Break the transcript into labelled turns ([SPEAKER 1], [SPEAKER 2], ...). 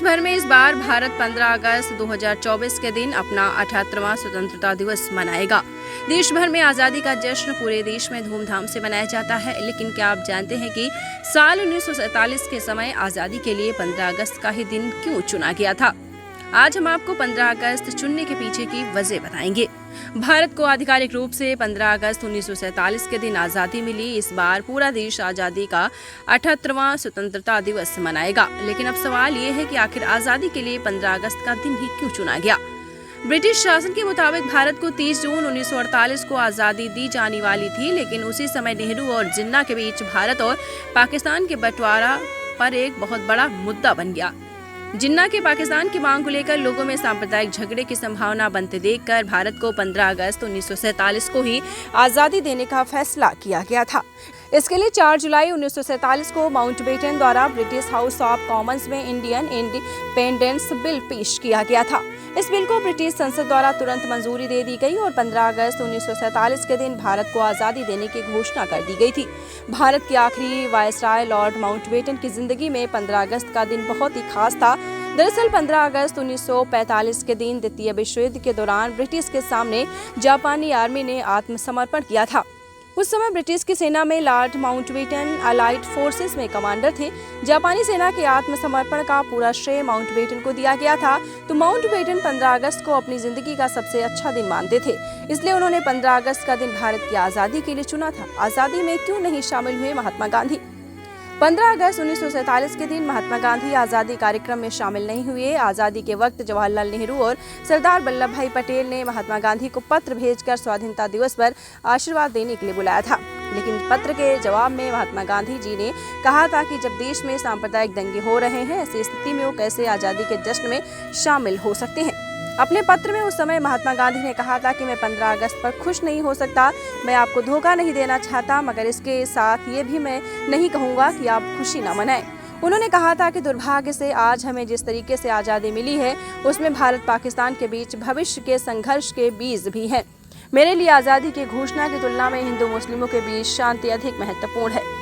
[SPEAKER 1] भर में इस बार भारत 15 अगस्त 2024 के दिन अपना 78वां स्वतंत्रता दिवस मनाएगा। देश भर में आज़ादी का जश्न पूरे देश में धूमधाम से मनाया जाता है। लेकिन क्या आप जानते हैं कि साल 1947 के समय आज़ादी के लिए 15 अगस्त का ही दिन क्यों चुना गया था? आज हम आपको 15 अगस्त चुनने के पीछे की वजह बताएंगे। भारत को आधिकारिक रूप से 15 अगस्त 1947 के दिन आज़ादी मिली। इस बार पूरा देश आज़ादी का 78वां स्वतंत्रता दिवस मनाएगा। लेकिन अब सवाल ये है कि आखिर आज़ादी के लिए 15 अगस्त का दिन ही क्यों चुना गया? ब्रिटिश शासन के मुताबिक भारत को 30 जून 1948 को आज़ादी दी जाने वाली थी, लेकिन उसी समय नेहरू और जिन्ना के बीच भारत और पाकिस्तान के बंटवारा पर एक बहुत बड़ा मुद्दा बन गया। जिन्ना के पाकिस्तान की मांग को लेकर लोगों में सांप्रदायिक झगड़े की संभावना बनते देखकर भारत को 15 अगस्त 1947 को ही आज़ादी देने का फैसला किया गया था। इसके लिए 4 जुलाई 1947 को माउंटबेटन द्वारा ब्रिटिश हाउस ऑफ कॉमन्स में इंडियन इंडिपेंडेंस बिल पेश किया गया था। इस बिल को ब्रिटिश संसद द्वारा तुरंत मंजूरी दे दी गई और 15 अगस्त 1947 के दिन भारत को आज़ादी देने की घोषणा कर दी गई थी। भारत के आखिरी वायसराय लॉर्ड माउंटबेटन की जिंदगी में 15 अगस्त का दिन बहुत ही खास था। दरअसल 15 अगस्त 1945 के दिन द्वितीय विश्व युद्ध के दौरान ब्रिटिश के सामने जापानी आर्मी ने आत्मसमर्पण किया था। उस समय ब्रिटिश की सेना में लॉर्ड माउंटबेटन अलाइड फोर्सेस में कमांडर थे। जापानी सेना के आत्मसमर्पण का पूरा श्रेय माउंटबेटन को दिया गया था। तो माउंटबेटन 15 अगस्त को अपनी जिंदगी का सबसे अच्छा दिन मानते थे, इसलिए उन्होंने 15 अगस्त का दिन भारत की आज़ादी के लिए चुना था। आज़ादी में क्यों नहीं शामिल हुए महात्मा गांधी? 15 अगस्त 1947 के दिन महात्मा गांधी आज़ादी कार्यक्रम में शामिल नहीं हुए। आज़ादी के वक्त जवाहरलाल नेहरू और सरदार वल्लभ भाई पटेल ने महात्मा गांधी को पत्र भेजकर स्वाधीनता दिवस पर आशीर्वाद देने के लिए बुलाया था। लेकिन पत्र के जवाब में महात्मा गांधी जी ने कहा था कि जब देश में सांप्रदायिक दंगे हो रहे हैं, ऐसी स्थिति में वो कैसे आज़ादी के जश्न में शामिल हो सकते हैं। अपने पत्र में उस समय महात्मा गांधी ने कहा था कि मैं 15 अगस्त पर खुश नहीं हो सकता, मैं आपको धोखा नहीं देना चाहता, मगर इसके साथ ये भी मैं नहीं कहूँगा कि आप खुशी न मनाएं। उन्होंने कहा था कि दुर्भाग्य से आज हमें जिस तरीके से आज़ादी मिली है, उसमें भारत पाकिस्तान के बीच भविष्य के संघर्ष के बीज भी हैं। मेरे लिए आज़ादी की घोषणा की तुलना में हिंदू मुस्लिमों के बीच शांति अधिक महत्वपूर्ण है।